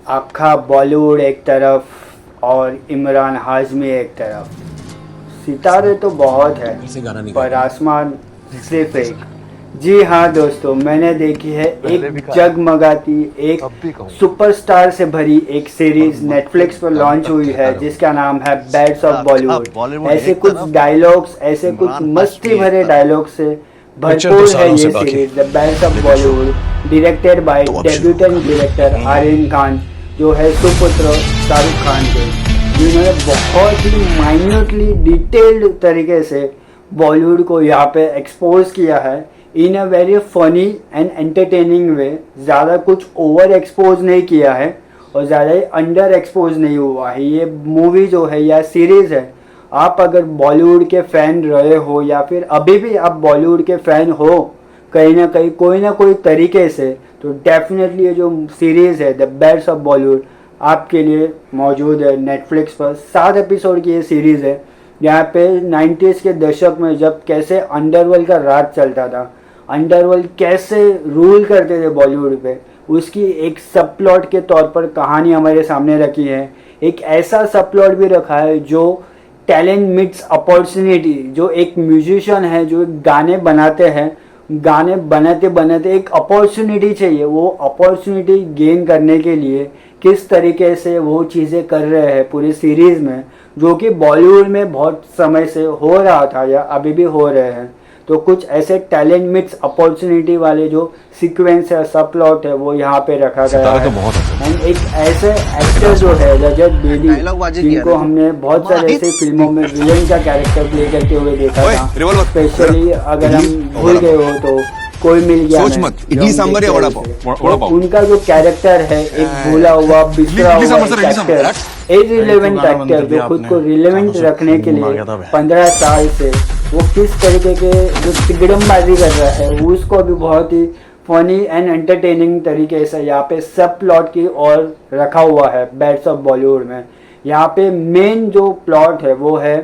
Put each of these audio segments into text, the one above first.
आखा बॉलीवुड एक तरफ और इमरान हाशमी एक तरफ। सितारे तो बहुत है पर आसमान सिर्फ एक। जी हाँ दोस्तों, मैंने देखी है एक जगमगाती, एक सुपरस्टार से भरी एक सीरीज नेटफ्लिक्स पर लॉन्च हुई है जिसका नाम है बैड्स ऑफ बॉलीवुड। ऐसे कुछ डायलॉग्स, ऐसे कुछ मस्ती भरे डायलॉग से भरपूर है ये series the bads of Bollywood, directed by debutante director Aryan Khan जो है सुपुत्र शाहरुख खान के, जिन्होंने बहुत ही माइन्यूटली डिटेल्ड तरीके से बॉलीवुड को यहाँ पे एक्सपोज किया है in a very funny and entertaining way. ज़्यादा कुछ ओवर एक्सपोज नहीं किया है और ज़्यादा ही अंडर एक्सपोज नहीं हुआ है। ये मूवी जो है या सीरीज़ है, आप अगर बॉलीवुड के फ़ैन रहे हो या फिर अभी भी आप बॉलीवुड के फ़ैन हो कहीं ना कहीं कोई ना कोई तरीके से, तो डेफिनेटली ये जो सीरीज़ है द बैड्स ऑफ बॉलीवुड आपके लिए मौजूद है नेटफ्लिक्स पर। 7 एपिसोड की ये सीरीज़ है। यहाँ पे 90s के दशक में जब कैसे अंडरवर्ल्ड का राज चलता था, अंडरवर्ल्ड कैसे रूल करते थे बॉलीवुड पे, उसकी एक सब प्लॉट के तौर पर कहानी हमारे सामने रखी है। एक ऐसा सब प्लॉट भी रखा है जो टैलेंट मीट्स अपॉर्चुनिटी, जो एक म्यूजिशियन है जो गाने बनाते हैं, गाने बनाते बनाते एक अपॉर्चुनिटी चाहिए, वो अपॉर्चुनिटी गेन करने के लिए किस तरीके से वो चीज़ें कर रहे हैं पूरी सीरीज़ में, जो कि बॉलीवुड में बहुत समय से हो रहा था या अभी भी हो रहे हैं। तो कुछ ऐसे टैलेंट मिक्स अपॉर्चुनिटी वाले जो सीक्वेंस है, सब प्लॉट है, वो यहाँ पे रखा गया है। एंड एक ऐसे एक्टर जो है रजत बेदी, जिनको हमने बहुत सारे ऐसे फिल्मों में विलेन का कैरेक्टर प्ले करते हुए देखा था। स्पेशली अगर हम भूल गए हो तो कोई मिल गया उनका जो कैरेक्टर है, एक भूला हुआ बिखरा हुआ एक्टर, इररिलेवेंट एक्टर जो खुद को रिलेवेंट रखने के लिए 15 साल से वो किस तरीके के जो तिगड़मबाजी कर रहा है, उसको भी बहुत ही फनी एंड एंटरटेनिंग तरीके से यहाँ पे सब प्लॉट की ओर रखा हुआ है बैड्स ऑफ बॉलीवुड में। यहाँ पे मेन जो प्लॉट है वो है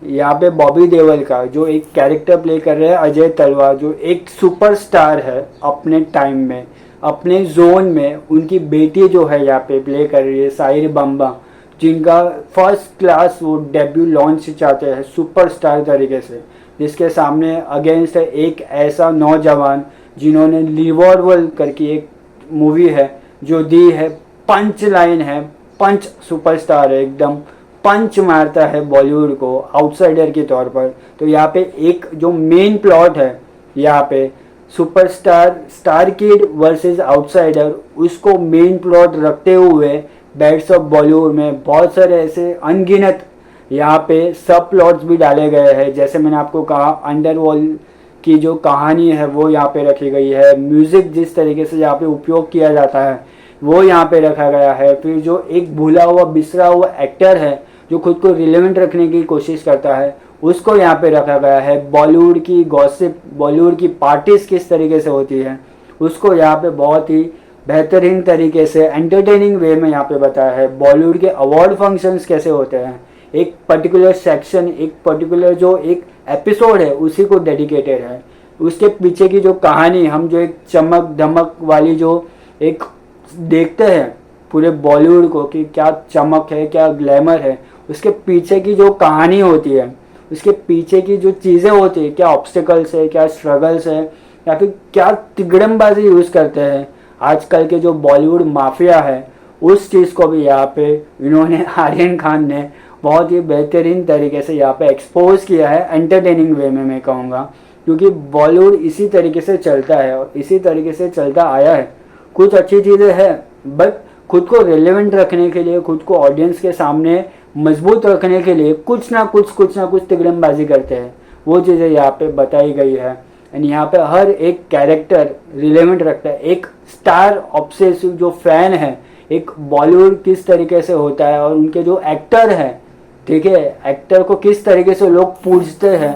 यहाँ पे बॉबी देओल का, जो एक कैरेक्टर प्ले कर रहे हैं अजय तलवार, जो एक सुपरस्टार है अपने टाइम में, अपने जोन में। उनकी बेटी जो है यहाँ पे प्ले कर रही है साहिर बम्बा, जिनका फर्स्ट क्लास वो डेब्यू लॉन्च चाहते हैं सुपरस्टार तरीके से, जिसके सामने अगेंस्ट है एक ऐसा नौजवान जिन्होंने लिवरवल करके एक मूवी है जो दी है, पंच लाइन है, पंच सुपरस्टार है, एकदम पंच मारता है बॉलीवुड को आउटसाइडर के तौर पर। तो यहाँ पे एक जो मेन प्लॉट है यहाँ पे superstar star kid versus outsider, उसको मेन प्लॉट रखते हुए बैड्स ऑफ बॉलीवुड में बहुत सारे ऐसे अनगिनत यहाँ पे सब प्लॉट्स भी डाले गए हैं। जैसे मैंने आपको कहा, अंडरवर्ल्ड की जो कहानी है वो यहाँ पे रखी गई है, म्यूज़िक जिस तरीके से यहाँ पे उपयोग किया जाता है वो यहाँ पे रखा गया है। फिर जो एक भूला हुआ बिसरा हुआ एक्टर है जो खुद को रिलेवेंट रखने की कोशिश करता है, उसको यहाँ पे रखा गया है। बॉलीवुड की गॉसिप, बॉलीवुड की पार्टीज किस तरीके से होती है, उसको यहाँ पे बहुत ही बेहतरीन तरीके से एंटरटेनिंग वे में यहाँ पे बताया है। बॉलीवुड के अवार्ड फंक्शंस कैसे होते हैं, एक पर्टिकुलर सेक्शन, एक पर्टिकुलर जो एक एपिसोड है उसी को डेडिकेटेड है। उसके पीछे की जो कहानी, हम जो एक चमक धमक वाली जो एक देखते हैं पूरे बॉलीवुड को कि क्या चमक है, क्या ग्लैमर है, उसके पीछे की जो कहानी होती है, उसके पीछे की जो चीज़ें होती है, क्या ऑब्स्टिकल्स है, क्या स्ट्रगल्स है, या फिर क्या तिगड़मबाजी यूज़ करते हैं आजकल के जो बॉलीवुड माफिया है, उस चीज़ को भी यहाँ पे इन्होंने आर्यन खान ने बहुत ही बेहतरीन तरीके से यहाँ पे एक्सपोज किया है, एंटरटेनिंग वे में मैं कहूँगा, क्योंकि बॉलीवुड इसी तरीके से चलता है और इसी तरीके से चलता आया है। कुछ अच्छी चीज़ें हैं बट खुद को रेलेवेंट रखने के लिए, खुद को ऑडियंस के सामने मजबूत रखने के लिए कुछ ना कुछ तिगड़मबाजी करते हैं, वो चीज़ें यहाँ पे बताई गई है। एंड यहाँ पे हर एक कैरेक्टर रिलेवेंट रखता है। एक स्टार ऑब्सेसिव जो फैन है, एक बॉलीवुड किस तरीके से होता है और उनके जो एक्टर हैं, ठीक है, एक्टर को किस तरीके से लोग पूजते हैं,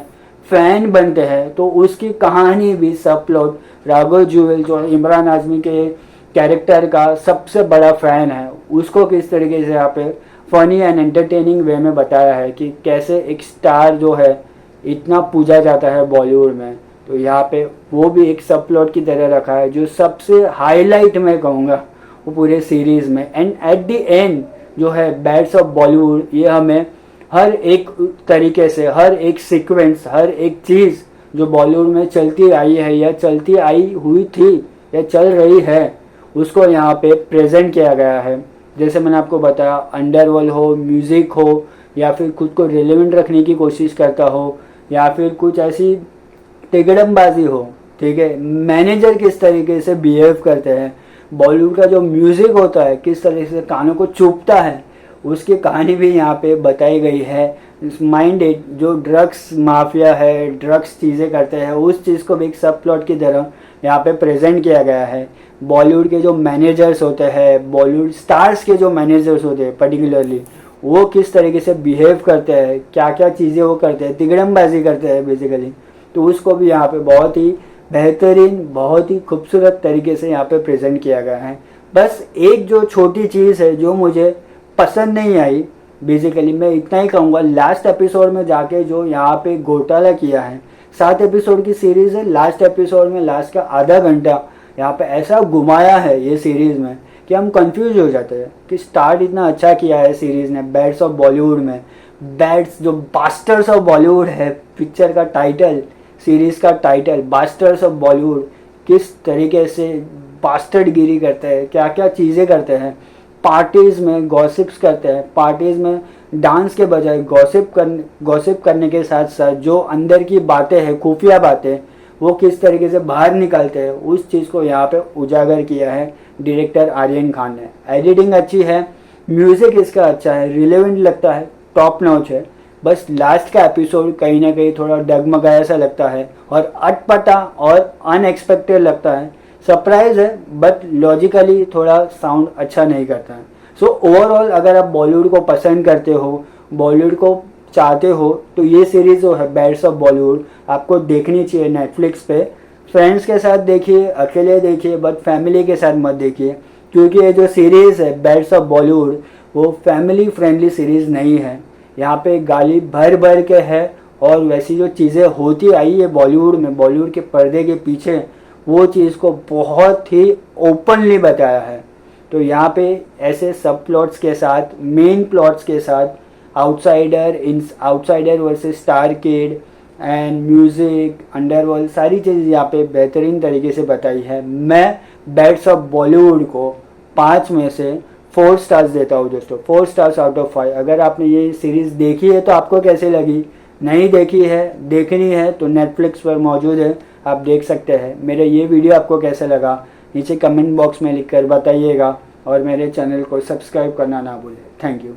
फैन बनते हैं, तो उसकी कहानी भी सब प्लॉट राघव जुएल जो इमरान हाशमी के कैरेक्टर का सबसे बड़ा फैन है, उसको किस तरीके से यहाँ पे फनी एंड एंटरटेनिंग वे में बताया है कि कैसे एक स्टार जो है इतना पूजा जाता है बॉलीवुड में। तो यहाँ पे वो भी एक सब प्लॉट की तरह रखा है। जो सबसे हाईलाइट मैं कहूँगा वो पूरे सीरीज़ में। एंड एट द एंड जो है बैड्स ऑफ बॉलीवुड, ये हमें हर एक तरीके से, हर एक सीक्वेंस, हर एक चीज़ जो बॉलीवुड में चलती आई है या चलती आई हुई थी या चल रही है, उसको यहाँ पे प्रेजेंट किया गया है। जैसे मैंने आपको बताया, अंडरवर्ल्ड हो, म्यूज़िक हो, या फिर खुद को रिलेवेंट रखने की कोशिश करता हो, या फिर कुछ ऐसी तिगड़मबाजी हो, ठीक है, मैनेजर किस तरीके से बिहेव करते हैं, बॉलीवुड का जो म्यूज़िक होता है किस तरीके से कानों को चुभता है, उसकी कहानी भी यहाँ पे बताई गई है। माइंडेड जो ड्रग्स माफिया है, ड्रग्स चीज़ें करते हैं, उस चीज़ को भी एक सब प्लॉट की तरह यहाँ पे प्रेजेंट किया गया है। बॉलीवुड के जो मैनेजर्स होते हैं, बॉलीवुड स्टार्स के जो मैनेजर्स होते हैं पर्टिकुलरली, वो किस तरीके से बिहेव करते हैं, क्या क्या चीज़ें वो करते हैं, तिगड़मबाजी करते हैं बेसिकली, तो उसको भी यहाँ पे बहुत ही बेहतरीन, बहुत ही खूबसूरत तरीके से यहाँ पे प्रेजेंट किया गया है। बस एक जो छोटी चीज़ है जो मुझे पसंद नहीं आई, बेसिकली मैं इतना ही कहूँगा, लास्ट एपिसोड में जाके जो यहाँ पे घोटाला किया है, 7 एपिसोड की सीरीज़ है, लास्ट एपिसोड में लास्ट का आधा घंटा यहाँ पे ऐसा घुमाया है ये सीरीज़ में कि हम कंफ्यूज हो जाते हैं कि स्टार्ट इतना अच्छा किया है सीरीज़ ने बैड्स ऑफ बॉलीवुड में। बैड्स जो बास्टर्स ऑफ बॉलीवुड है, पिक्चर का टाइटल, सीरीज़ का टाइटल बास्टर्स ऑफ बॉलीवुड, किस तरीके से बास्टर्ड गिरी करते हैं, क्या क्या चीज़ें करते हैं, पार्टीज़ में गॉसिप्स करते हैं, पार्टीज़ में डांस के बजाय गॉसिप करने के साथ साथ जो अंदर की बातें हैं, खुफिया बातें, वो किस तरीके से बाहर निकालते हैं, उस चीज़ को यहाँ पे उजागर किया है डायरेक्टर आर्यन खान ने। एडिटिंग अच्छी है, म्यूज़िक इसका अच्छा है, रिलेवेंट लगता है, टॉप नॉच है। बस लास्ट का एपिसोड कहीं ना कहीं थोड़ा डगमगाया सा लगता है और अटपटा और अनएक्सपेक्टेड लगता है। सरप्राइज है बट लॉजिकली थोड़ा साउंड अच्छा नहीं करता है। सो ओवरऑल अगर आप बॉलीवुड को पसंद करते हो, बॉलीवुड को चाहते हो, तो ये सीरीज़ जो है बैड्स ऑफ बॉलीवुड आपको देखनी चाहिए नेटफ्लिक्स पे। फ्रेंड्स के साथ देखिए, अकेले देखिए, बट फैमिली के साथ मत देखिए, क्योंकि ये जो सीरीज़ है बैड्स ऑफ बॉलीवुड वो फैमिली फ्रेंडली सीरीज़ नहीं है। यहाँ पे गाली भर भर के है और वैसी जो चीज़ें होती आई है बॉलीवुड में, बॉलीवुड के पर्दे के पीछे, वो चीज़ को बहुत ही ओपनली बताया है। तो यहाँ पे ऐसे सब प्लॉट्स के साथ, मेन प्लॉट्स के साथ, outsider versus star kid and music, underworld, सारी चीज़ यहाँ पे बेहतरीन तरीके से बताई है। मैं बैड्स ऑफ बॉलीवुड को 5 में से 4 स्टार्स देता हूँ दोस्तों, 4 स्टार्स आउट ऑफ 5। अगर आपने ये सीरीज़ देखी है तो आपको कैसे लगी, नहीं देखी है, देखनी है तो नेटफ्लिक्स पर मौजूद है, आप देख सकते हैं। मेरा ये वीडियो आपको कैसा लगा नीचे कमेंट बॉक्स में लिखकर बताइएगा और मेरे चैनल को सब्सक्राइब करना ना भूलें। Thank you.